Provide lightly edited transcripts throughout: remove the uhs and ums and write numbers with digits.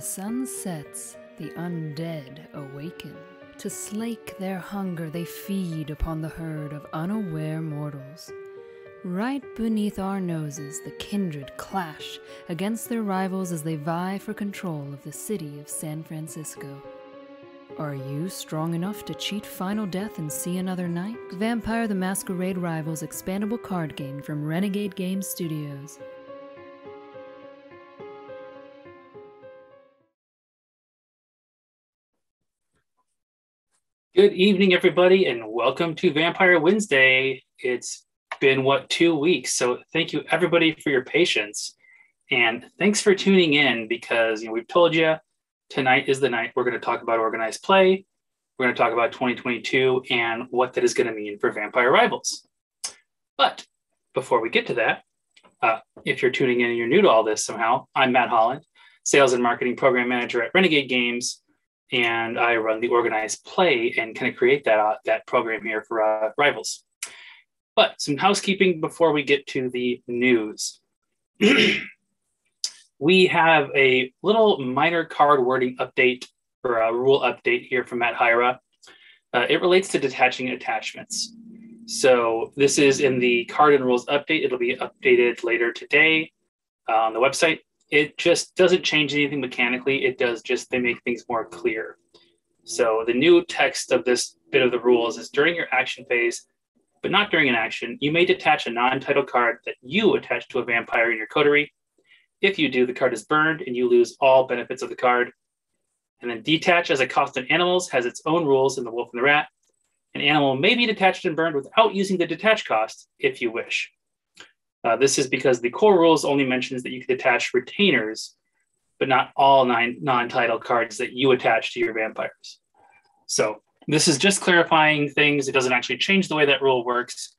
sun sets, the undead awaken. To slake their hunger, they feed upon the herd of unaware mortals. Right beneath our noses, the kindred clash against their rivals as they vie for control of the city of San Francisco. Are you strong enough to cheat final death and see another night? Vampire the Masquerade Rivals expandable card game from Renegade Game Studios. Good evening, everybody, and welcome to Vampire Wednesday. It's been, 2 weeks? So thank you, everybody, for your patience. And thanks for tuning in because, we've told you tonight is the night we're going to talk about organized play. We're going to talk about 2022 and what that is going to mean for Vampire Rivals. But before we get to that, if you're tuning in and you're new to all this somehow, I'm Matt Holland, Sales and Marketing Program Manager at Renegade Games. And I run the organized play and kind of create that program here for Rivals. But some housekeeping before we get to the news. We have a little minor card wording update or a rule update here from Matt Holland. It relates to detaching attachments. So this is in the card and rules update. It'll be updated later today on the website. It just doesn't change anything mechanically. It does just, they make things more clear. So the new text of this bit of the rules is during your action phase, but not during an action, you may detach a non-title card that you attach to a vampire in your coterie. If you do, the card is burned and you lose all benefits of the card. And then detach as a cost on animals has its own rules in the Wolf and the Rat. An animal may be detached and burned without using the detach cost if you wish. This is because the core rules only mentions that you can detach retainers, but not all 9 non-title cards that you attach to your vampires. So this is just clarifying things. It doesn't actually change the way that rule works,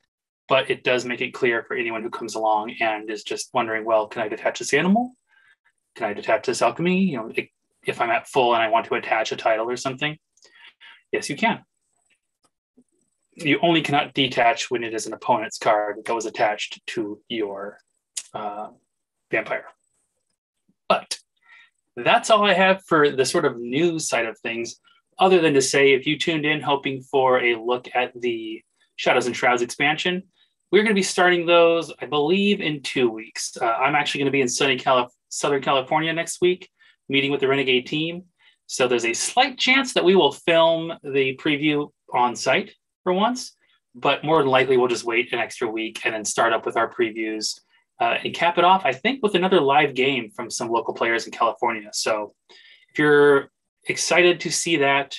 but it does make it clear for anyone who comes along and is just wondering, well, can I detach this animal? Can I detach this alchemy? If I'm at full and I want to attach a title or something, yes, you can. You only cannot detach when it is an opponent's card that was attached to your vampire. But that's all I have for the sort of news side of things, other than to say, if you tuned in hoping for a look at the Shadows and Shrouds expansion, we're going to be starting those, I believe, in 2 weeks. I'm actually going to be in sunny Southern California next week, meeting with the Renegade team. So there's a slight chance that we will film the preview on site for once, but more than likely we'll just wait an extra week and then start up with our previews and cap it off, I think, with another live game from some local players in California. So if you're excited to see that,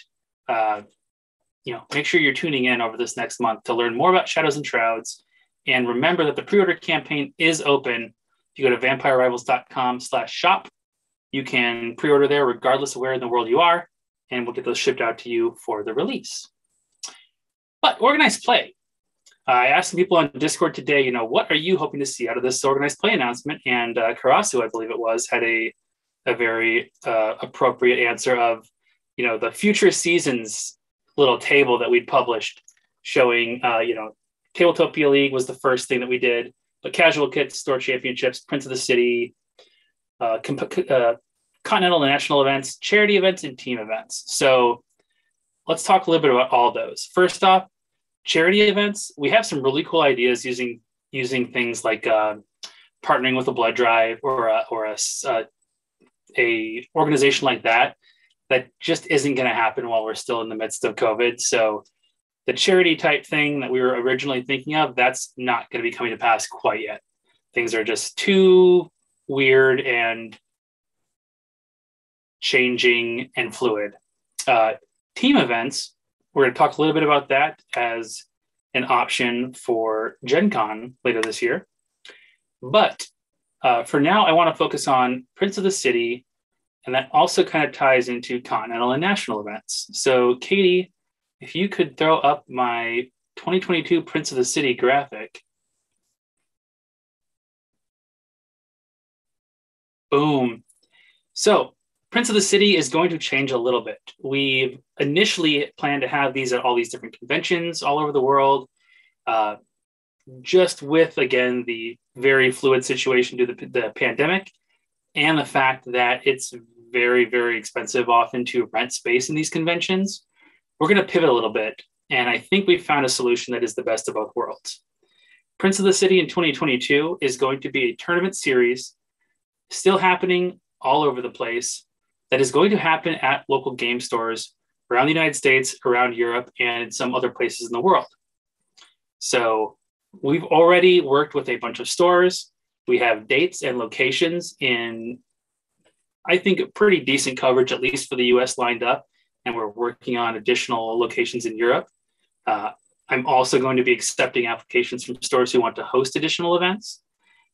make sure you're tuning in over this next month to learn more about Shadows and Shrouds. And remember that the pre-order campaign is open. If you go to vampirerivals.com/shop, you can pre-order there regardless of where in the world you are, and we'll get those shipped out to you for the release. But organized play. I asked some people on Discord today, what are you hoping to see out of this organized play announcement? And Karasu, I believe it was, had a very appropriate answer of, the future seasons little table that we'd published showing, Tabletopia League was the first thing that we did, but Casual Kits, Store Championships, Prince of the City, Continental and National events, charity events, and team events. So let's talk a little bit about all those. First off, charity events. We have some really cool ideas using things like partnering with a blood drive or a organization like that just isn't going to happen while we're still in the midst of COVID. So the charity type thing that we were originally thinking of, that's not going to be coming to pass quite yet. Things are just too weird and changing and fluid. Team events, we're going to talk a little bit about that as an option for Gen Con later this year. But for now, I want to focus on Prince of the City, and that also kind of ties into continental and national events. So Katie, if you could throw up my 2022 Prince of the City graphic. Boom. So Prince of the City is going to change a little bit. We've initially planned to have these at all these different conventions all over the world, just with, again, the very fluid situation due to the pandemic and the fact that it's very, very expensive often to rent space in these conventions. We're going to pivot a little bit. And I think we found a solution that is the best of both worlds. Prince of the City in 2022 is going to be a tournament series still happening all over the place that is going to happen at local game stores around the United States, around Europe, and some other places in the world. So we've already worked with a bunch of stores. We have dates and locations in, I think, pretty decent coverage, at least for the US, lined up. And we're working on additional locations in Europe. I'm also going to be accepting applications from stores who want to host additional events.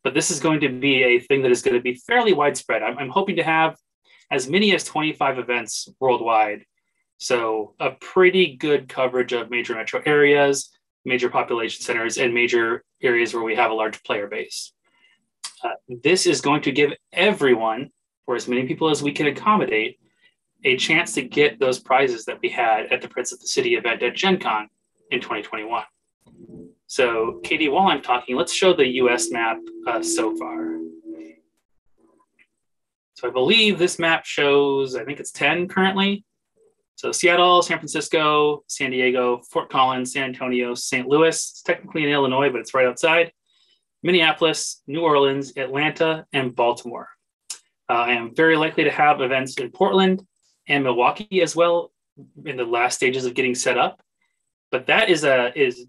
But this is going to be a thing that is going to be fairly widespread. I'm hoping to have as many as 25 events worldwide. So a pretty good coverage of major metro areas, major population centers, and major areas where we have a large player base. This is going to give everyone, or as many people as we can accommodate, a chance to get those prizes that we had at the Prince of the City event at Gen Con in 2021. So, Katie, while I'm talking, let's show the US map so far. So I believe this map shows, I think it's 10 currently. So Seattle, San Francisco, San Diego, Fort Collins, San Antonio, St. Louis. It's technically in Illinois, but it's right outside. Minneapolis, New Orleans, Atlanta, and Baltimore. I am very likely to have events in Portland and Milwaukee as well in the last stages of getting set up. But that is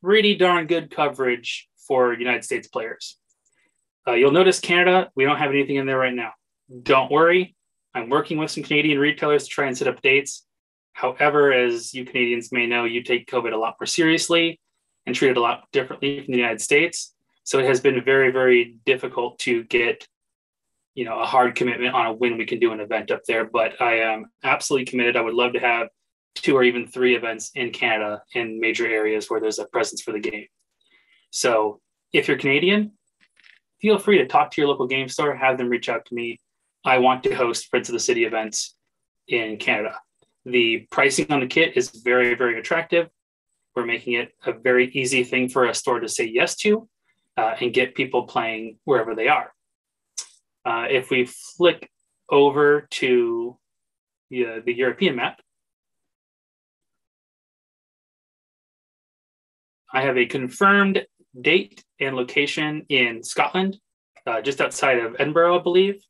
pretty darn good coverage for United States players. You'll notice Canada, we don't have anything in there right now. Don't worry. I'm working with some Canadian retailers to try and set up dates. However, as you Canadians may know, you take COVID a lot more seriously and treat it a lot differently from the United States. So it has been very, very difficult to get, a hard commitment on when we can do an event up there. But I am absolutely committed. I would love to have 2 or even 3 events in Canada in major areas where there's a presence for the game. So if you're Canadian, feel free to talk to your local game store, have them reach out to me. I want to host Prince of the City events in Canada. The pricing on the kit is very, very attractive. We're making it a very easy thing for a store to say yes to and get people playing wherever they are. If we flick over to the European map, I have a confirmed date and location in Scotland, just outside of Edinburgh, I believe,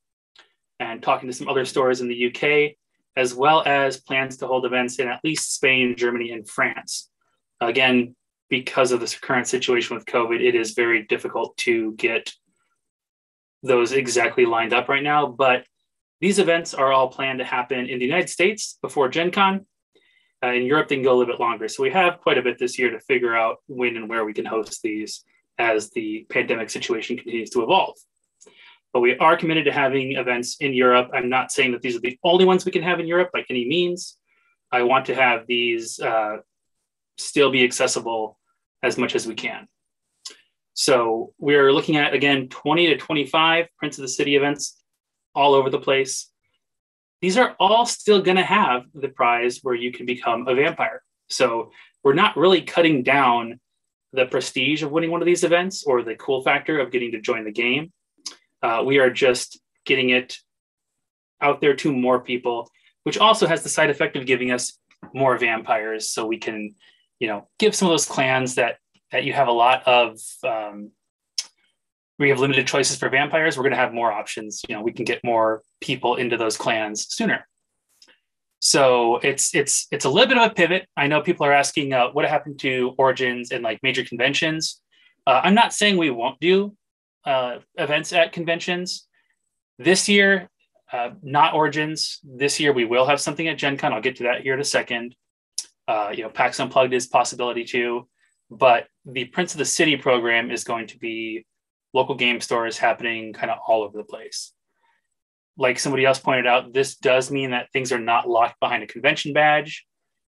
and talking to some other stores in the UK, as well as plans to hold events in at least Spain, Germany, and France. Again, because of this current situation with COVID, it is very difficult to get those exactly lined up right now. But these events are all planned to happen in the United States before Gen Con. In Europe, they can go a little bit longer. So we have quite a bit this year to figure out when and where we can host these as the pandemic situation continues to evolve. But we are committed to having events in Europe. I'm not saying that these are the only ones we can have in Europe by any means. I want to have these still be accessible as much as we can. So we're looking at, again, 20 to 25 Prince of the City events all over the place. These are all still going to have the prize where you can become a vampire. So we're not really cutting down the prestige of winning one of these events or the cool factor of getting to join the game. We are just getting it out there to more people, which also has the side effect of giving us more vampires. So we can, give some of those clans that you have a lot of, we have limited choices for vampires. We're going to have more options. We can get more people into those clans sooner. So it's a little bit of a pivot. I know people are asking what happened to Origins and like major conventions. I'm not saying we won't do events at conventions this year. Not Origins. This year we will have something at Gen Con. I'll get to that here in a second. PAX Unplugged is a possibility too. But the Prince of the City program is going to be local game stores happening kind of all over the place. Like somebody else pointed out, this does mean that things are not locked behind a convention badge.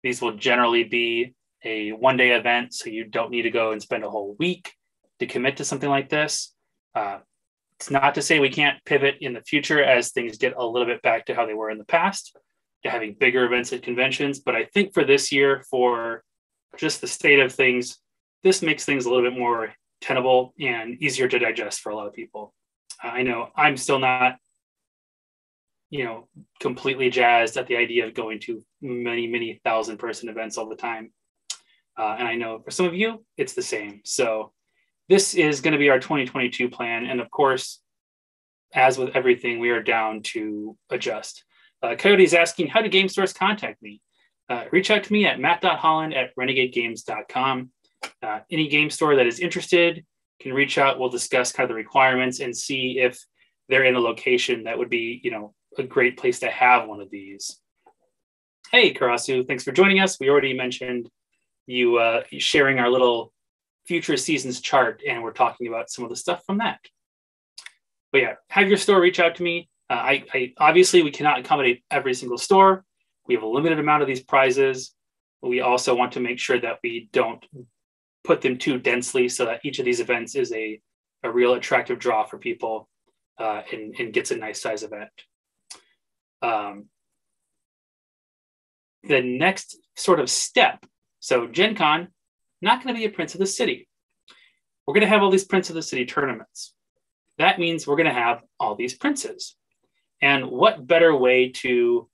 These will generally be a one-day event, so you don't need to go and spend a whole week to commit to something like this. It's not to say we can't pivot in the future as things get a little bit back to how they were in the past, to having bigger events at conventions. But I think for this year, for just the state of things, this makes things a little bit more tenable and easier to digest for a lot of people. I know I'm still not completely jazzed at the idea of going to many thousand-person events all the time. And I know for some of you, it's the same. So this is going to be our 2022 plan. And of course, as with everything, we are down to adjust. Coyote is asking, how do game stores contact me? Reach out to me at matt.holland@renegadegames.com. Any game store that is interested can reach out. We'll discuss kind of the requirements and see if they're in a location that would be, a great place to have one of these. Hey, Karasu, thanks for joining us. We already mentioned you sharing our little future seasons chart, and we're talking about some of the stuff from that. But yeah, have your store reach out to me. I obviously, we cannot accommodate every single store. We have a limited amount of these prizes. We also want to make sure that we don't put them too densely so that each of these events is a real attractive draw for people and gets a nice size event. The next sort of step, so Gen Con, not going to be a Prince of the City. We're going to have all these Prince of the City tournaments. That means we're going to have all these princes. And what better way to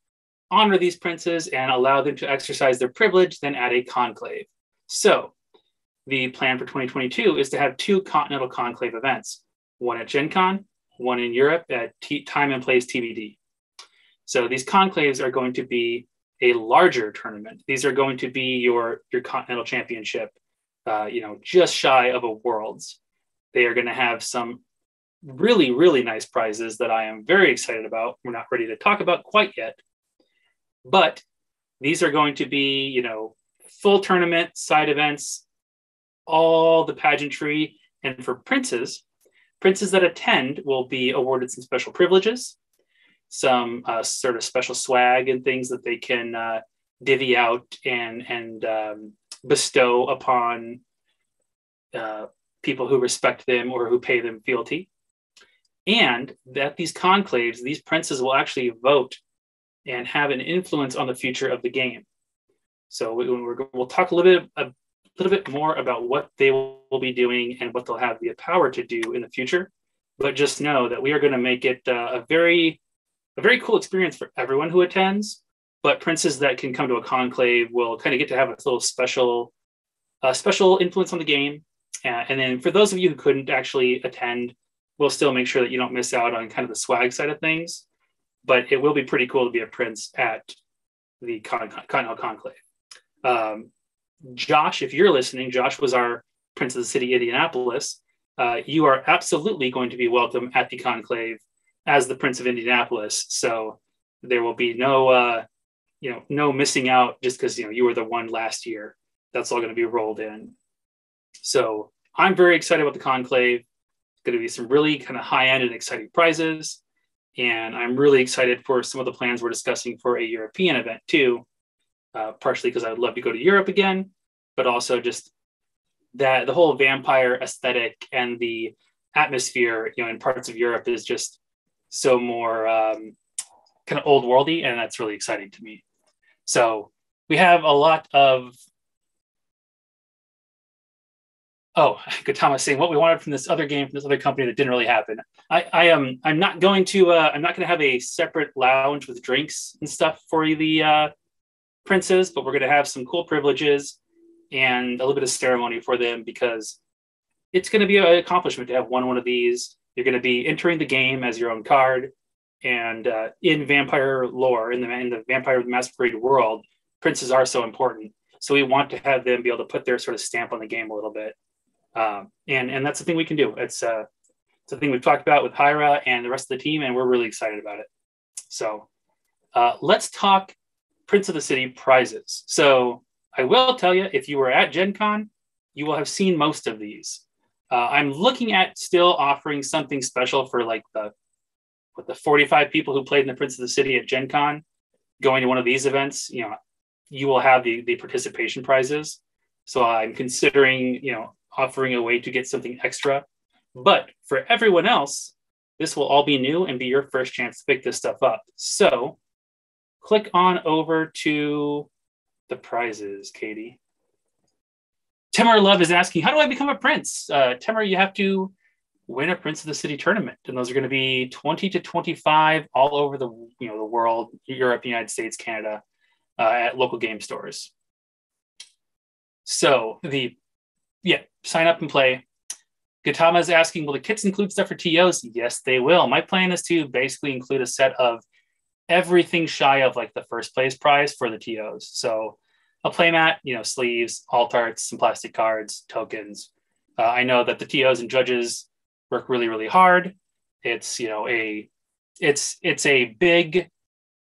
honor these princes and allow them to exercise their privilege than at a conclave? So the plan for 2022 is to have 2 Continental Conclave events, one at Gen Con, one in Europe at time and place TBD. So these conclaves are going to be a larger tournament. These are going to be your Continental Championship, just shy of a Worlds. They are going to have some really nice prizes that I am very excited about. We're not ready to talk about quite yet, but these are going to be, full tournament, side events, all the pageantry. And for princes that attend will be awarded some special privileges, some sort of special swag and things that they can divvy out and bestow upon people who respect them or who pay them fealty. And that these conclaves, these princes will actually vote and have an influence on the future of the game. So we'll talk a little bit more about what they will be doing and what they'll have the power to do in the future. But just know that we are going to make it a very cool experience for everyone who attends. But princes that can come to a conclave will kind of get to have a little special influence on the game. And then for those of you who couldn't actually attend, we'll still make sure that you don't miss out on kind of the swag side of things. But it will be pretty cool to be a prince at the Continental Conclave. Josh, if you're listening, Josh was our Prince of the City, Indianapolis. You are absolutely going to be welcome at the conclave as the Prince of Indianapolis. So there will be no missing out just because, you were the one last year. That's all going to be rolled in. So I'm very excited about the conclave. It's going to be some really kind of high-end and exciting prizes. And I'm really excited for some of the plans we're discussing for a European event too. Partially because I would love to go to Europe again, but also just that the whole vampire aesthetic and the atmosphere, in parts of Europe is just so more kind of old worldy, and that's really exciting to me. So we have a lot of Gotama saying what we wanted from this other game from this other company that didn't really happen. I'm not going to have a separate lounge with drinks and stuff for the princes, but we're going to have some cool privileges and a little bit of ceremony for them because it's going to be an accomplishment to have one of these. You're going to be entering the game as your own card, and in vampire lore, in the Vampire the Masquerade world, princes are so important. So we want to have them be able to put their sort of stamp on the game a little bit, and that's the thing we can do. It's a thing we've talked about with Hyra and the rest of the team, and we're really excited about it. So let's talk Prince of the City prizes. So I will tell you, if you were at Gen Con, you will have seen most of these. I'm looking at still offering something special for like the 45 people who played in the Prince of the City at Gen Con. Going to one of these events, you will have the participation prizes. So I'm considering, offering a way to get something extra. But for everyone else, this will all be new and be your first chance to pick this stuff up. So click on over to the prizes, Katie. Temur Love is asking, how do I become a prince? Temur, you have to win a Prince of the City tournament. And those are going to be 20 to 25 all over the world, Europe, United States, Canada, at local game stores. So sign up and play. Gautama is asking, will the kits include stuff for TOs? Yes, they will. My plan is to basically include a set of everything shy of like the first place prize for the TOs. So a playmat, sleeves, alt arts, some plastic cards, tokens. I know that the TOs and judges work really, really hard. It's it's a big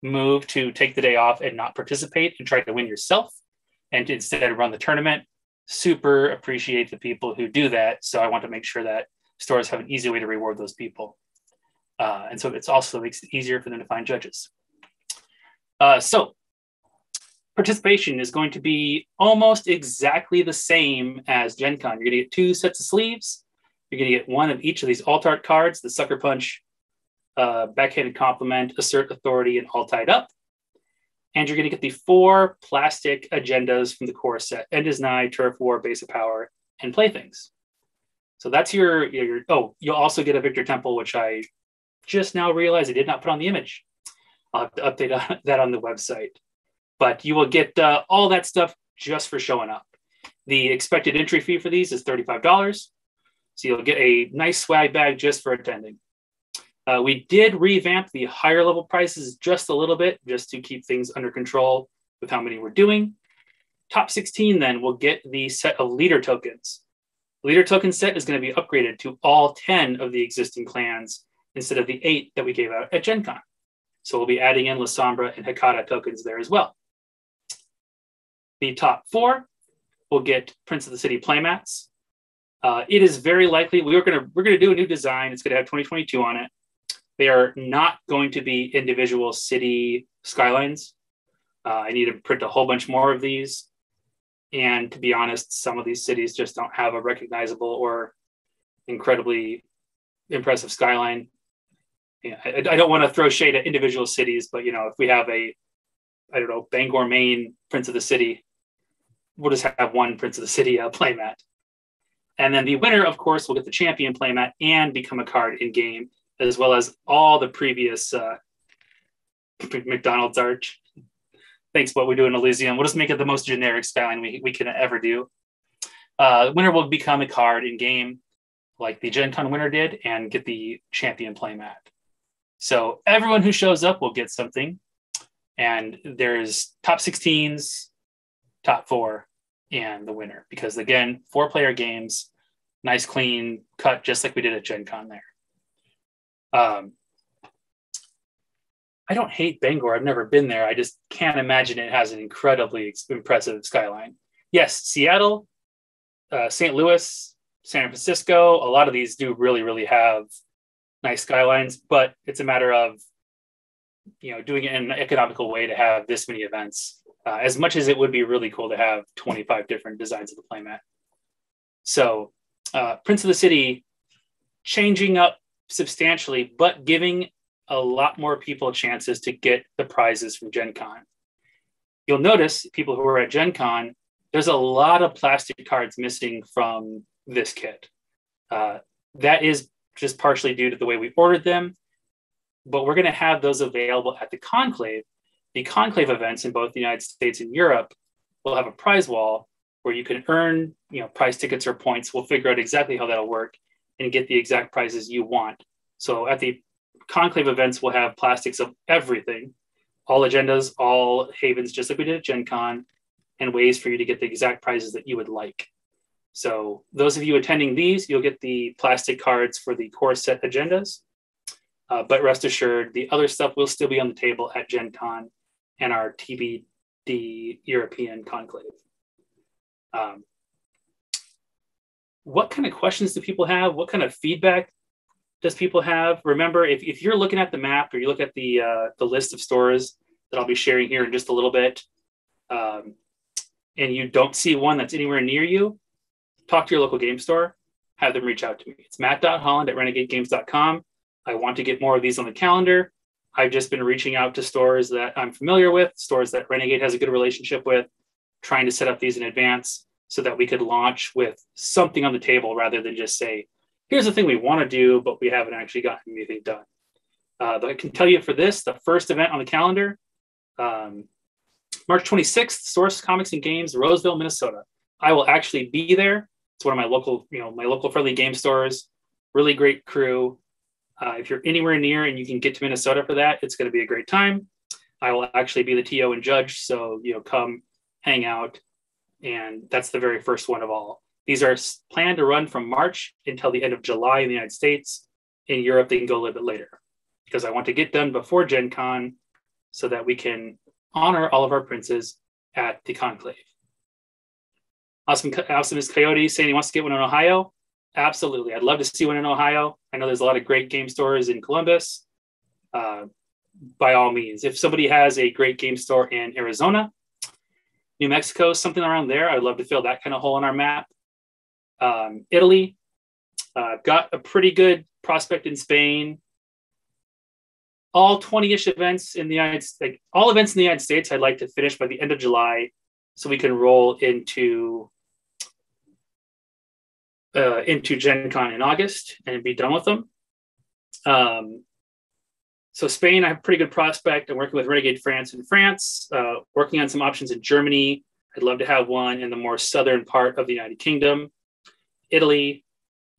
move to take the day off and not participate and try to win yourself, and instead run the tournament. Super appreciate the people who do that. So I want to make sure that stores have an easy way to reward those people. And so it's also makes it easier for them to find judges. So participation is going to be almost exactly the same as Gen Con. You're going to get 2 sets of sleeves. You're going to get 1 of each of these alt art cards, the Sucker Punch, Backhanded Compliment, Assert Authority, and All Tied Up. And you're going to get the 4 plastic agendas from the core set: End is Nigh, Turf War, Base of Power, and Playthings. So that's your you'll also get a Victor Temple, which I just now realized I did not put on the image. I'll have to update that on the website. But you will get all that stuff just for showing up. The expected entry fee for these is $35. So you'll get a nice swag bag just for attending. We did revamp the higher level prices just a little bit, just to keep things under control with how many we're doing. Top 16 then will get the set of leader tokens. The leader token set is going to be upgraded to all 10 of the existing clans instead of the 8 that we gave out at Gen Con. So we'll be adding in La Sombra and Hekata tokens there as well. The top 4 will get Prince of the City playmats. It is very likely we're gonna do a new design. It's gonna have 2022 on it. They are not going to be individual city skylines. I need to print a whole bunch more of these. And to be honest, some of these cities just don't have a recognizable or incredibly impressive skyline. I don't want to throw shade at individual cities, but if we have Bangor, Maine, Prince of the City, we'll just have 1 Prince of the City playmat. And then the winner, of course, will get the champion playmat and become a card in game, as well as all the previous McDonald's arch. Thanks, what we do in Elysium. We'll just make it the most generic skyline we can ever do. Winner will become a card in game, like the Gen Con winner did, and get the champion playmat. So everyone who shows up will get something. And there's top 16s, top 4, and the winner. Because again, 4-player games, nice clean cut, just like we did at Gen Con there. I don't hate Bangor. I've never been there. I just can't imagine it has an incredibly impressive skyline. Yes, Seattle, St. Louis, San Francisco, a lot of these do really, really have nice skylines, but it's a matter of doing it in an economical way to have this many events. As much as it would be really cool to have 25 different designs of the playmat. So Prince of the City changing up substantially, but giving a lot more people chances to get the prizes from Gen Con. You'll notice, people who are at Gen Con, there's a lot of plastic cards missing from this kit. That is just partially due to the way we ordered them, but we're going to have those available at the Conclave. The Conclave events in both the United States and Europe will have a prize wall where you can earn prize tickets or points. We'll figure out exactly how that'll work and get the exact prizes you want. So at the Conclave events, we'll have plastics of everything, all agendas, all havens, just like we did at Gen Con, and ways for you to get the exact prizes that you would like. So those of you attending these, you'll get the plastic cards for the core set agendas. But rest assured, the other stuff will still be on the table at Gen Con and our TBD European Conclave. What kind of questions do people have? What kind of feedback does people have? Remember, if you're looking at the map or you look at the list of stores that I'll be sharing here in just a little bit, and you don't see one that's anywhere near you, talk to your local game store, have them reach out to me. It's matt.holland@renegadegames.com. I want to get more of these on the calendar. I've just been reaching out to stores that I'm familiar with, stores that Renegade has a good relationship with, trying to set up these in advance so that we could launch with something on the table rather than just say, here's the thing we want to do, but we haven't actually gotten anything done. I can tell you for this, the first event on the calendar, March 26th, Source Comics and Games, Roseville, Minnesota. I will actually be there. It's one of my local friendly game stores. Really great crew. If you're anywhere near and you can get to Minnesota for that, it's going to be a great time. I will actually be the TO and judge, so come hang out. And that's the very first one of all. These are planned to run from March until the end of July in the United States. In Europe, they can go a little bit later because I want to get done before Gen Con so that we can honor all of our princes at the Conclave. Awesome is Coyote saying he wants to get one in Ohio. Absolutely. I'd love to see one in Ohio. I know there's a lot of great game stores in Columbus. By all means, if somebody has a great game store in Arizona, New Mexico, something around there, I'd love to fill that kind of hole in our map. Italy, got a pretty good prospect in Spain. All 20-ish events in the United States, all events in the United States, I'd like to finish by the end of July so we can roll into Gen Con in August and be done with them. So Spain, I have a pretty good prospect. I'm working with Renegade France in France, working on some options in Germany. I'd love to have one in the more southern part of the United Kingdom, Italy,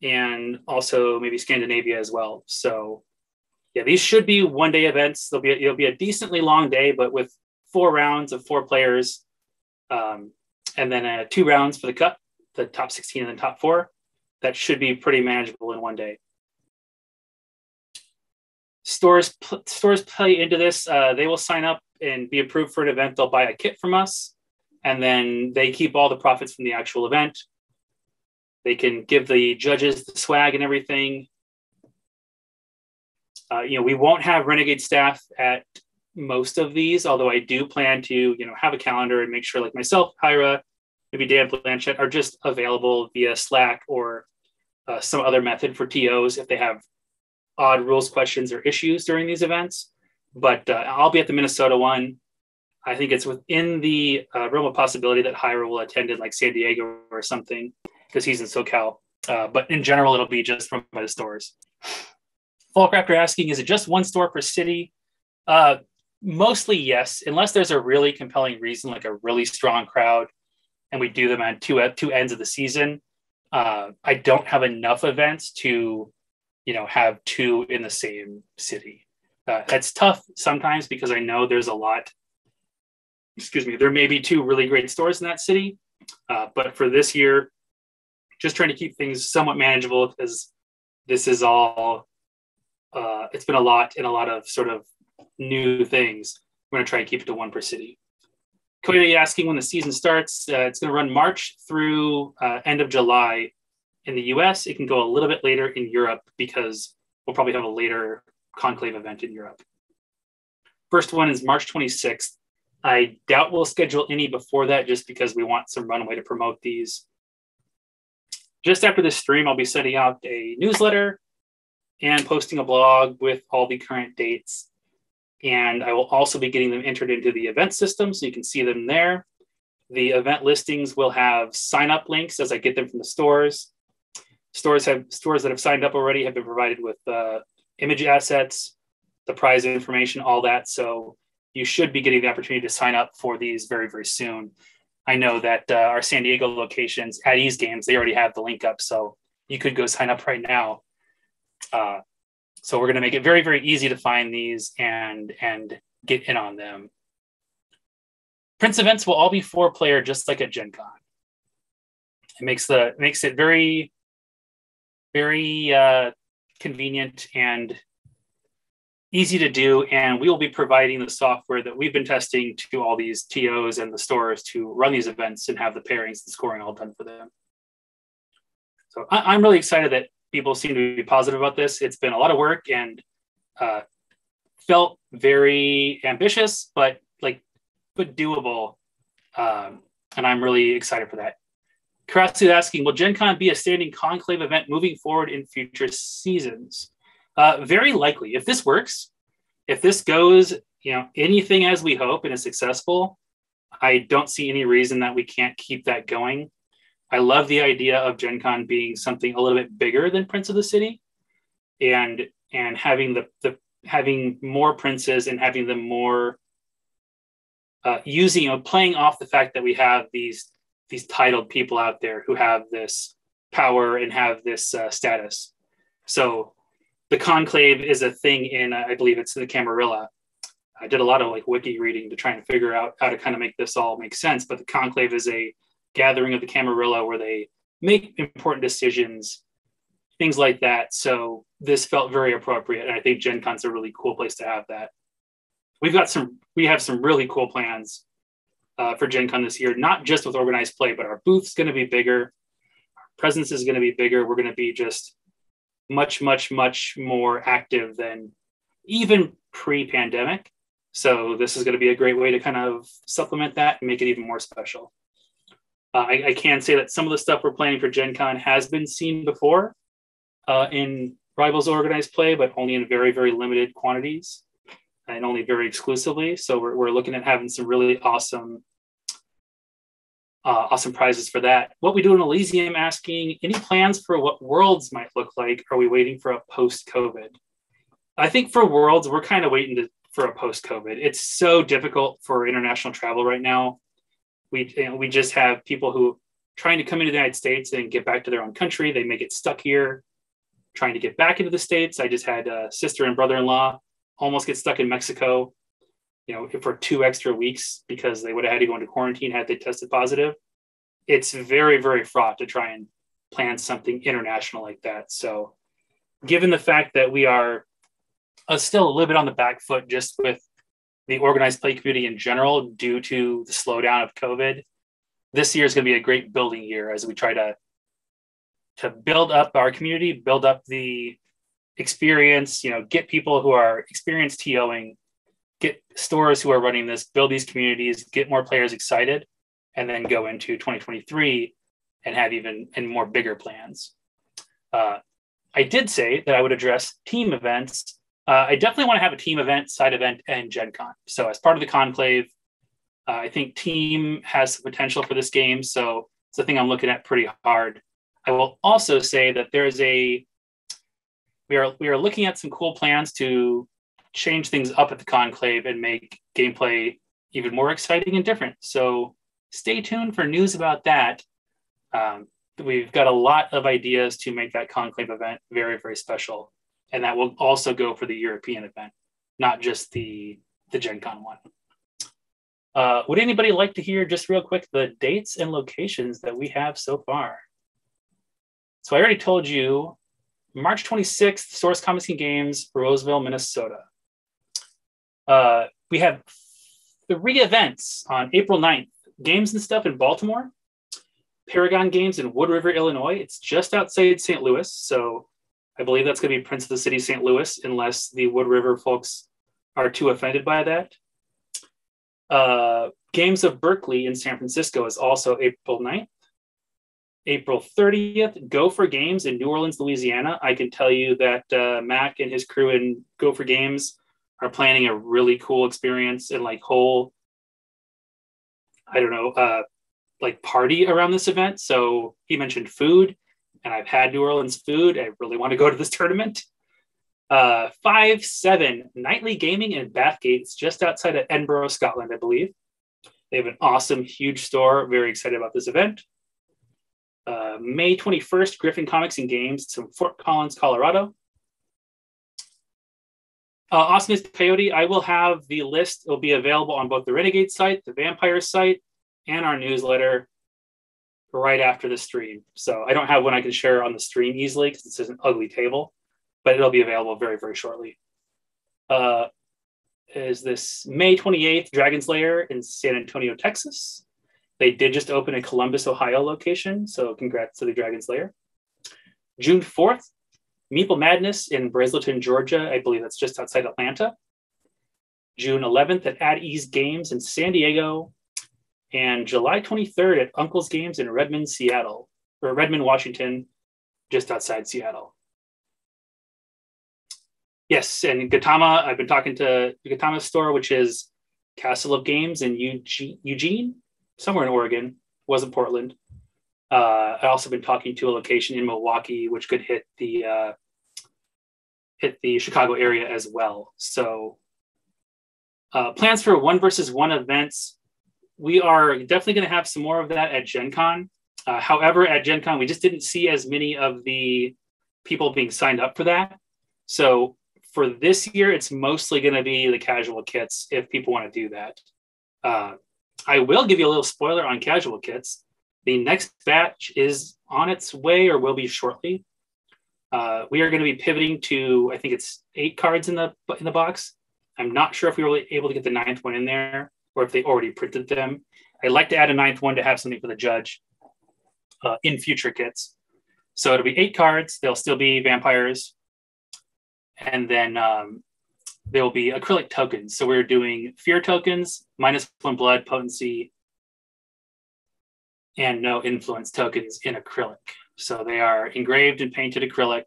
and also maybe Scandinavia as well. So yeah, these should be one-day events. It'll be a decently long day, but with 4 rounds of 4 players, and then 2 rounds for the cup, the top 16 and the top 4. That should be pretty manageable in one day. Stores play into this. They will sign up and be approved for an event. They'll buy a kit from us, and then they keep all the profits from the actual event. They can give the judges the swag and everything. We won't have Renegade staff at most of these, although I do plan to, have a calendar and make sure like myself, Hyra, maybe Dan Blanchett are just available via Slack or some other method for TOs if they have odd rules questions or issues during these events. But I'll be at the Minnesota one. I think it's within the realm of possibility that Hyra will attend in like San Diego or something because he's in SoCal. But in general, it'll be just from the stores. Falkrafter asking, is it just one store per city? Mostly yes, unless there's a really compelling reason, like a really strong crowd, and we do them at two ends of the season. I don't have enough events to, have 2 in the same city. That's tough sometimes because I know there's a lot. There may be 2 really great stores in that city, but for this year, just trying to keep things somewhat manageable because this is all. It's been a lot and a lot of sort of new things. We're going to try and keep it to 1 per city. Cody asking when the season starts. It's going to run March through end of July in the US. It can go a little bit later in Europe because we'll probably have a later Conclave event in Europe. First one is March 26th. I doubt we'll schedule any before that just because we want some runway to promote these. Just after this stream, I'll be sending out a newsletter and posting a blog with all the current dates. And I will also be getting them entered into the event system so you can see them there. The event listings will have sign-up links as I get them from the stores. Stores that have signed up already have been provided with image assets, the prize information, all that. So you should be getting the opportunity to sign up for these very, very soon. I know that our San Diego locations at Ease Games, they already have the link up. So you could go sign up right now. So we're going to make it very, very easy to find these and get in on them. Prince events will all be 4-player, just like at Gen Con. It makes it very, very convenient and easy to do. And we will be providing the software that we've been testing to all these TOs and the stores to run these events and have the pairings and scoring all done for them. So I'm really excited that people seem to be positive about this. It's been a lot of work and felt very ambitious, but doable. And I'm really excited for that. Karasu asking, will Gen Con be a standing Conclave event moving forward in future seasons? Very likely. If this works, if this goes, anything as we hope and is successful, I don't see any reason that we can't keep that going. I love the idea of Gen Con being something a little bit bigger than Prince of the City, and having the having more princes and having them more using, playing off the fact that we have these titled people out there who have this power and have this status. So the Conclave is a thing in, I believe it's the Camarilla. I did a lot of like wiki reading to try and figure out how to kind of make this all make sense. But the Conclave is a gathering of the Camarilla where they make important decisions, things like that. So this felt very appropriate. And I think Gen Con's a really cool place to have that. We have some really cool plans for Gen Con this year, not just with organized play, but our booth's going to be bigger. Our presence is going to be bigger. We're going to be just much, much, much more active than even pre-pandemic. So this is going to be a great way to kind of supplement that and make it even more special. I can say that some of the stuff we're planning for Gen Con has been seen before in Rivals organized play, but only in very, very limited quantities and only very exclusively. So we're looking at having some really awesome prizes for that. What we do in Elysium, asking any plans for what Worlds might look like? Are we waiting for a post-COVID? I think for Worlds, we're kind of waiting for a post-COVID. It's so difficult for international travel right now. We just have people who trying to come into the United States and get back to their own country. They may get stuck here trying to get back into the States. I just had a sister and brother-in-law almost get stuck in Mexico, for 2 extra weeks because they would have had to go into quarantine had they tested positive. It's very, very fraught to try and plan something international like that. So given the fact that we are still a little bit on the back foot just with the organized play community in general due to the slowdown of COVID, this year is going to be a great building year as we try to build up our community, build up the experience, get people who are experienced TOing, get stores who are running this, build these communities, get more players excited, and then go into 2023 and have even more bigger plans. I did say that I would address team events. I definitely want to have a team event, side event, and Gen Con. So as part of the Conclave, I think team has some potential for this game. So it's a thing I'm looking at pretty hard. I will also say that we are looking at some cool plans to change things up at the Conclave and make gameplay even more exciting and different. So stay tuned for news about that. We've got a lot of ideas to make that Conclave event very, very special. And that will also go for the European event, not just the Gen Con one. Would anybody like to hear just real quick the dates and locations that we have so far? So I already told you, March 26th, Source Comics and Games, Roseville, Minnesota. We have 3 events on April 9th. Games and Stuff in Baltimore, Paragon Games in Wood River, Illinois. It's just outside St. Louis, so I believe that's going to be Prince of the City, St. Louis, unless the Wood River folks are too offended by that. Games of Berkeley in San Francisco is also April 9th. April 30th, Gopher Games in New Orleans, Louisiana. I can tell you that Mac and his crew in Gopher Games are planning a really cool experience and whole, party around this event. So he mentioned food, and I've had New Orleans food. I really want to go to this tournament. 5/7 Nightly Gaming in Bathgate. It's just outside of Edinburgh, Scotland, I believe. They have an awesome, huge store. Very excited about this event. May 21st, Griffin Comics and Games. It's in Fort Collins, Colorado. Awesomeness Coyote, I will have the list. It will be available on both the Renegade site, the Vampire site, and our newsletter right after the stream. So I don't have one I can share on the stream easily because this is an ugly table, but it'll be available very, very shortly. Is this May 28th, Dragon's Lair in San Antonio, Texas. They did just open a Columbus, Ohio location, so congrats to the Dragon's Lair. June 4th, Meeple Madness in Brazelton, Georgia. I believe that's just outside Atlanta. June 11th at Ease Games in San Diego. And July 23rd at Uncle's Games in Redmond, Washington, just outside Seattle. Yes, and Gautama, I've been talking to the Gautama store, which is Castle of Games in Eugene, somewhere in Oregon. Wasn't Portland. I've also been talking to a location in Milwaukee, which could hit the Chicago area as well. So plans for 1v1 events. We are definitely going to have some more of that at Gen Con. However, at Gen Con, we just didn't see as many of the people being signed up for that. So for this year, it's mostly going to be the casual kits if people want to do that. I will give you a little spoiler on casual kits. The next batch is on its way or will be shortly. We are going to be pivoting to, I think it's 8 cards in the box. I'm not sure if we were able to get the 9th one in there or if they already printed them. I'd like to add a 9th one to have something for the judge in future kits. So it'll be 8 cards. They'll still be vampires. And then there will be acrylic tokens. So we're doing fear tokens, -1 blood potency, and no influence tokens in acrylic. So they are engraved and painted acrylic.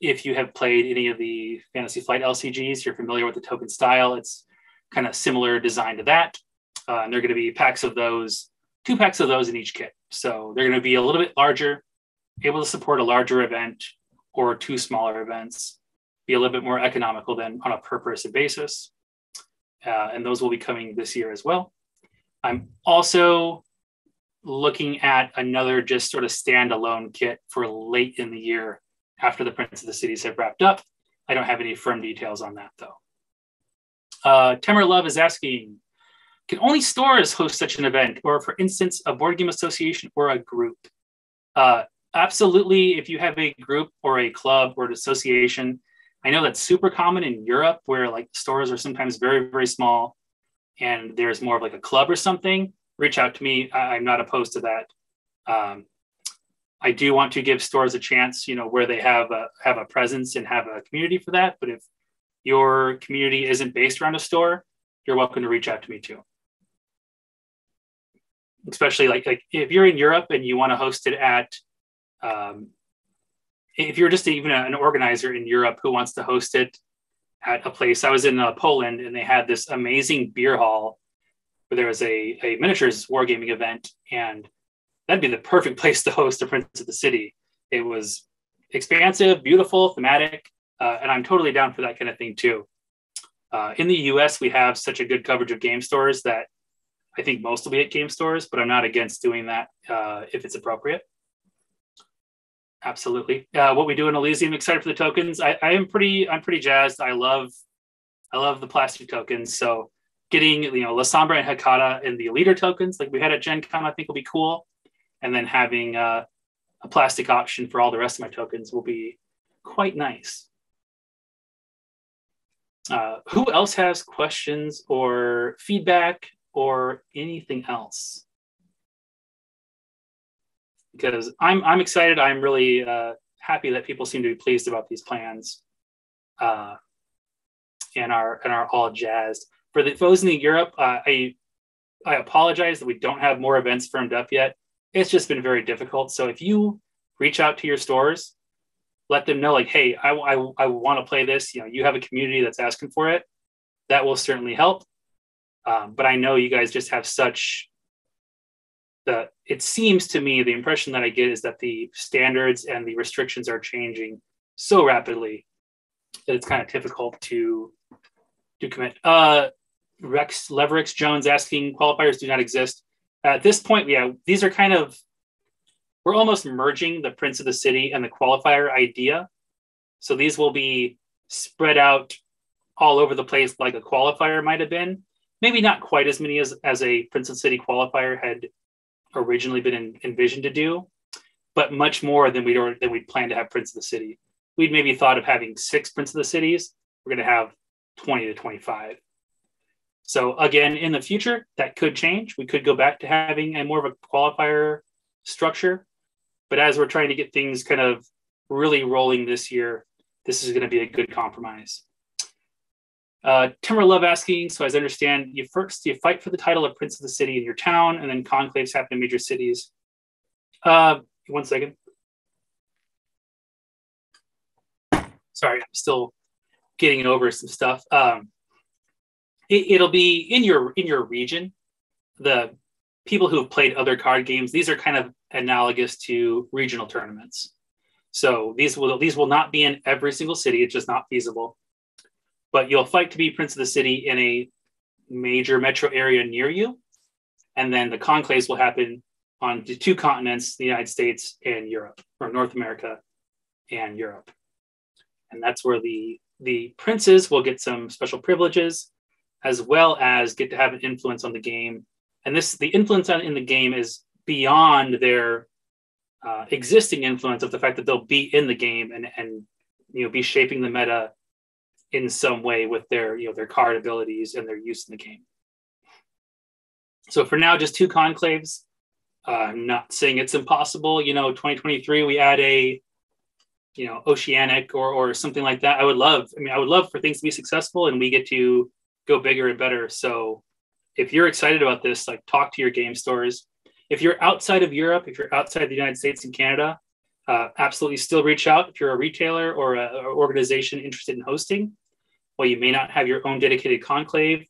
If you have played any of the Fantasy Flight LCGs, you're familiar with the token style. It's kind of similar design to that. And they're going to be packs of those, 2 packs of those in each kit. So they're going to be a little bit larger, able to support a larger event or 2 smaller events, be a little bit more economical than on a per person basis. And those will be coming this year as well. I'm also looking at another just sort of standalone kit for late in the year after the Prince of the Cities have wrapped up. I don't have any firm details on that though. Temer Love is asking, can only stores host such an event, or for instance, a board game association or a group? Absolutely, if you have a group or a club or an association. I know that's super common in Europe where like stores are sometimes very, very small and there's more of like a club or something. Reach out to me. I'm not opposed to that. I do want to give stores a chance, where they have a presence and have a community for that. But if your community isn't based around a store, you're welcome to reach out to me too. Especially like if you're in Europe and you want to host it at, if you're just even an organizer in Europe who wants to host it at a place. I was in Poland and they had this amazing beer hall where there was a miniatures wargaming event, and that'd be the perfect place to host a Prince of the City. It was expansive, beautiful, thematic, and I'm totally down for that kind of thing too. In the US, we have such a good coverage of game stores that I think most will be at game stores, but I'm not against doing that if it's appropriate. Absolutely. What we do in Elysium, excited for the tokens. I'm pretty jazzed. I love the plastic tokens. So getting, La Sombra and Hecata and the leader tokens like we had at Gen Con, I think will be cool. And then having a plastic option for all the rest of my tokens will be quite nice. Who else has questions or feedback or anything else? Because I'm excited. I'm really happy that people seem to be pleased about these plans and are all jazzed. For those in Europe, I apologize that we don't have more events firmed up yet. It's just been very difficult. So if you reach out to your stores, let them know like, hey, I want to play this. You have a community that's asking for it. That will certainly help. But I know you guys just have such it seems to me, the impression that I get is that the standards and the restrictions are changing so rapidly that it's kind of difficult to commit. Leverix Jones asking, qualifiers do not exist. At this point, yeah, these are kind of, we're almost merging the Prince of the City and the qualifier idea. So these will be spread out all over the place like a qualifier might have been. Maybe not quite as many as a Prince of the City qualifier had originally been envisioned to do, but much more than we'd planned to have Prince of the City. We'd maybe thought of having 6 Prince of the Cities. We're going to have 20 to 25. So again, in the future, that could change. We could go back to having a more of a qualifier structure. But as we're trying to get things kind of really rolling this year, this is going to be a good compromise. Timber Love asking, so as I understand, you fight for the title of Prince of the City in your town, and then conclaves happen in major cities. 1 second. Sorry, I'm still getting over some stuff. It'll be in your region. The people who have played other card games, these are kind of analogous to regional tournaments. So these will not be in every single city. It's just not feasible. But you'll fight to be Prince of the City in a major metro area near you. And then the conclaves will happen on the 2 continents, the United States and Europe, or North America and Europe. And that's where the princes will get some special privileges, as well as get to have an influence on the game. And the influence in the game is beyond their existing influence of the fact that they'll be in the game and be shaping the meta in some way with their card abilities and their use in the game. So for now, just 2 conclaves. I'm not saying it's impossible. 2023 we add a Oceanic or something like that. I would love for things to be successful and we get to go bigger and better. So if you're excited about this, like, talk to your game stores. If you're outside of Europe, if you're outside the United States and Canada, absolutely still reach out. If you're a retailer or an organization interested in hosting, while you may not have your own dedicated conclave,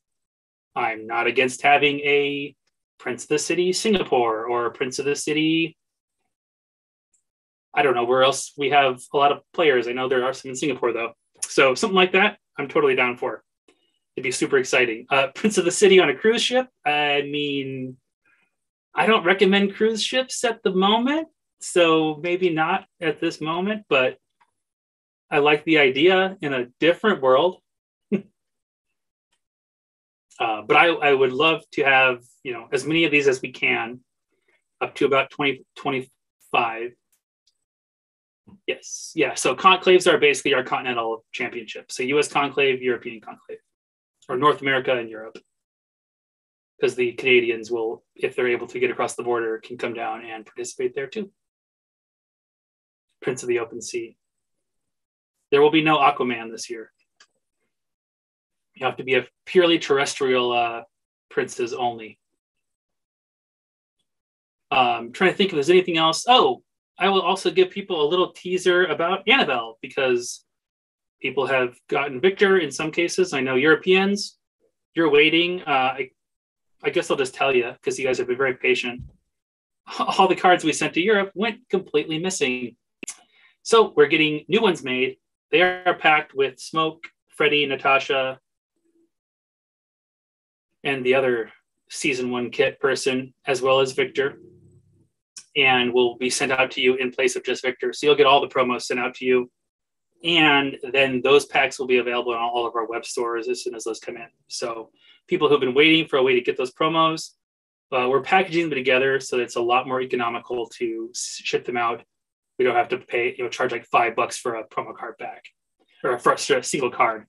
I'm not against having a Prince of the City Singapore or Prince of the City, I don't know where else we have a lot of players. I know there are some in Singapore though. So something like that, I'm totally down for. It'd be super exciting. Prince of the City on a cruise ship. I mean, I don't recommend cruise ships at the moment, so maybe not at this moment, but I like the idea in a different world. But I would love to have, as many of these as we can, up to about 2025. Yes. Yeah. So conclaves are basically our continental championship. So US conclave, European conclave, or North America and Europe. Because the Canadians will, if they're able to get across the border, can come down and participate there too. Prince of the Open Sea. There will be no Aquaman this year. You have to be a purely terrestrial princes only. Trying to think if there's anything else. Oh, I will also give people a little teaser about Annabelle, because people have gotten Victor in some cases. I know Europeans, you're waiting. I guess I'll just tell you, because you guys have been very patient. All the cards we sent to Europe went completely missing. So we're getting new ones made. They are packed with Smoke, Freddie, Natasha, and the other season 1 kit person, as well as Victor, and will be sent out to you in place of just Victor. So you'll get all the promos sent out to you, and then those packs will be available on all of our web stores as soon as those come in. So people who've been waiting for a way to get those promos, we're packaging them together so that it's a lot more economical to ship them out. We don't have to pay, charge like $5 for a promo card pack, or for a single card.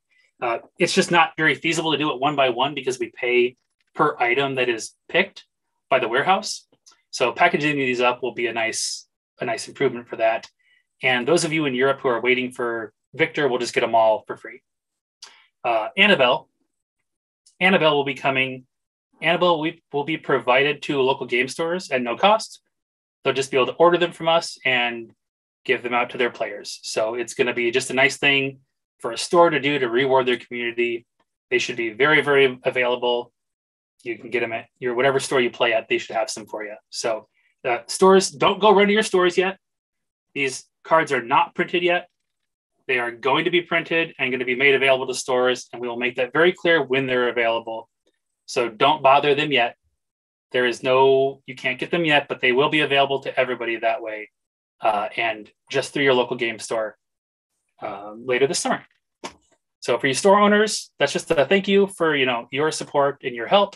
It's just not very feasible to do it one by one because we pay per item that is picked by the warehouse. So packaging these up will be a nice improvement for that. And those of you in Europe who are waiting for Victor will just get them all for free. Annabelle will be coming. Annabelle will be provided to local game stores at no cost. They'll just be able to order them from us and give them out to their players. So it's going to be just a nice thing for a store to do to reward their community. They should be very, very available. You can get them at your whatever store you play at. They should have some for you. So stores, don't go run to your stores yet. These cards are not printed yet. They are going to be printed and going to be made available to stores, and we will make that very clear when they're available. So don't bother them yet. You can't get them yet, but they will be available to everybody that way, and just through your local game store later this summer. So for you store owners, that's just a thank you for your support and your help.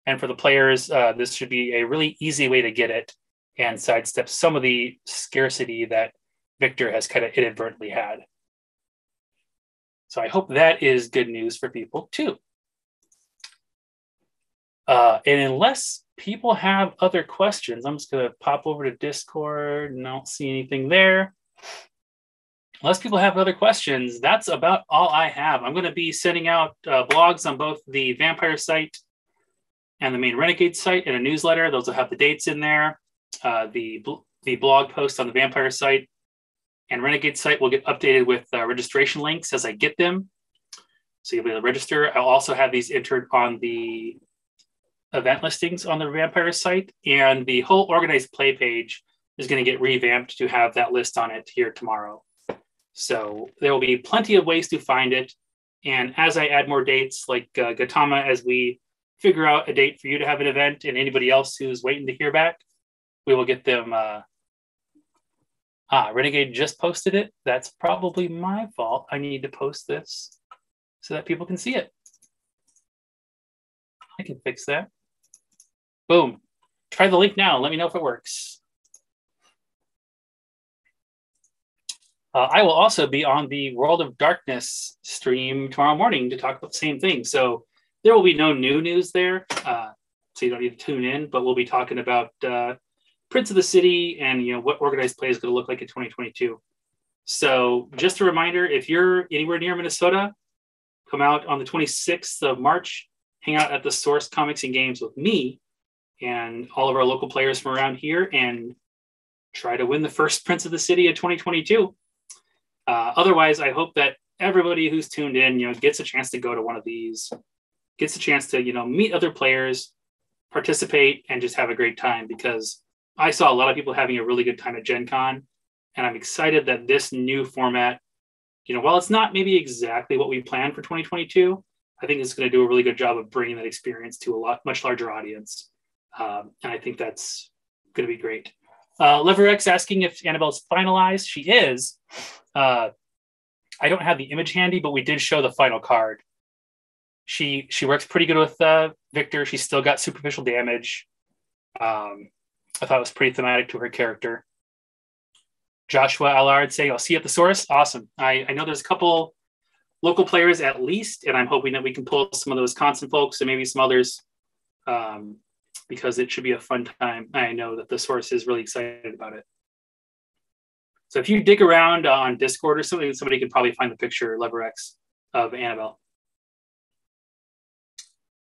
And for the players, this should be a really easy way to get it and sidestep some of the scarcity that Victor has kind of inadvertently had. So I hope that is good news for people too. And unless people have other questions, I'm just going to pop over to Discord and I don't see anything there. Unless people have other questions, that's about all I have. I'm going to be sending out blogs on both the Vampire site and the main Renegade site in a newsletter. Those will have the dates in there. The blog post on the Vampire site and Renegade site will get updated with registration links as I get them. So you'll be able to register. I'll also have these entered on the event listings on the Vampire site, and the whole organized play page is going to get revamped to have that list on it here tomorrow. So there will be plenty of ways to find it. And as I add more dates, like Gautama, as we figure out a date for you to have an event and anybody else who's waiting to hear back, we will get them. Renegade just posted it. That's probably my fault. I need to post this so that people can see it. I can fix that. Boom. Try the link now. Let me know if it works. I will also be on the World of Darkness stream tomorrow morning to talk about the same thing. So there will be no new news there. So you don't need to tune in, but we'll be talking about Prince of the City and what organized play is going to look like in 2022. So just a reminder, if you're anywhere near Minnesota, come out on the 26th of March, hang out at the Source Comics and Games with me and all of our local players from around here and try to win the first Prince of the City of 2022. Otherwise, I hope that everybody who's tuned in, gets a chance to go to one of these, gets a chance to, meet other players, participate, and just have a great time, because I saw a lot of people having a really good time at Gen Con, and I'm excited that this new format, while it's not maybe exactly what we planned for 2022, I think it's going to do a really good job of bringing that experience to a much larger audience. And I think that's going to be great. LeverX asking if Annabelle's finalized. She is. I don't have the image handy, but we did show the final card. She works pretty good with Victor. She's still got superficial damage. I thought it was pretty thematic to her character. Joshua Allard saying, I'll see you at the Source. Awesome. I know there's a couple local players at least, and I'm hoping that we can pull some of those Wisconsin folks and maybe some others, because it should be a fun time. I know that the Source is really excited about it. So if you dig around on Discord or something, somebody could probably find the picture, LeverX, of Annabelle.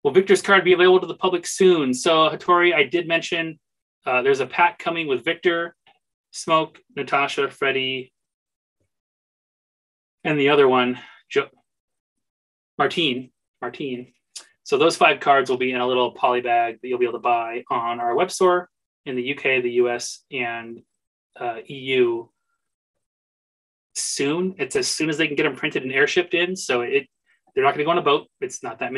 Will Victor's card be available to the public soon? So Hattori, I did mention there's a pack coming with Victor, Smoke, Natasha, Freddie, and the other one, Martine. So those 5 cards will be in a little poly bag that you'll be able to buy on our web store in the UK, the US, and EU soon. It's as soon as they can get them printed and airshipped in. So they're not going to go on a boat. It's not that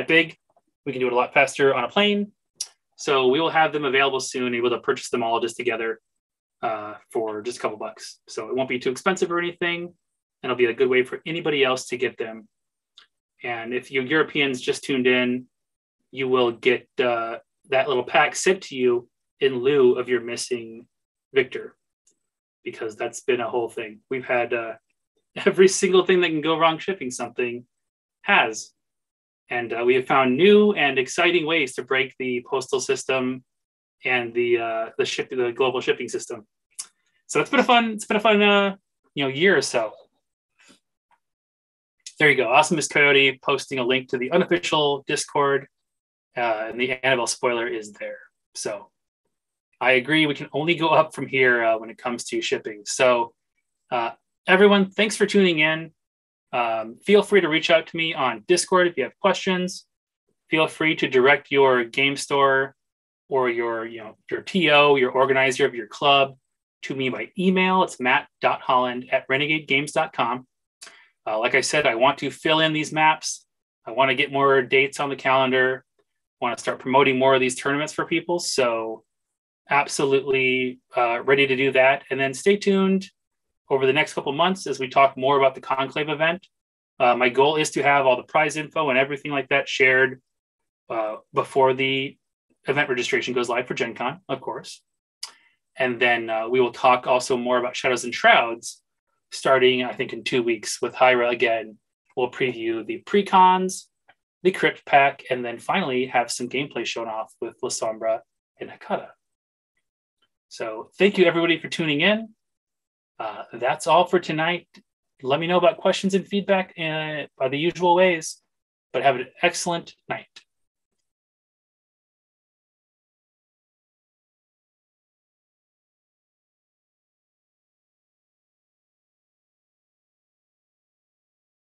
big. We can do it a lot faster on a plane. So we will have them available soon, able to purchase them all just together for just a couple bucks. So it won't be too expensive or anything. And it'll be a good way for anybody else to get them. And if you Europeans just tuned in, you will get that little pack sent to you in lieu of your missing Victor, because that's been a whole thing. We've had every single thing that can go wrong shipping something has. And we have found new and exciting ways to break the postal system and the global shipping system. So it's been a fun year or so. There you go. Awesomeness Coyote posting a link to the unofficial Discord, and the Annabelle spoiler is there. So I agree. We can only go up from here when it comes to shipping. So everyone, thanks for tuning in. Feel free to reach out to me on Discord if you have questions. Feel free to direct your game store or your TO, your organizer of your club, to me by email. It's matt.holland@renegadegames.com. Like I said, I want to fill in these maps. I want to get more dates on the calendar. I want to start promoting more of these tournaments for people. So absolutely ready to do that. And then stay tuned over the next couple months as we talk more about the Conclave event. My goal is to have all the prize info and everything like that shared before the event registration goes live for Gen Con, of course. And then we will talk also more about Shadows and Shrouds starting, I think, in 2 weeks with Hyra again. We'll preview the pre-cons, the Crypt Pack, and then finally have some gameplay shown off with La Sombra and Hakata. So thank you, everybody, for tuning in. That's all for tonight. Let me know about questions and feedback by the usual ways, but have an excellent night.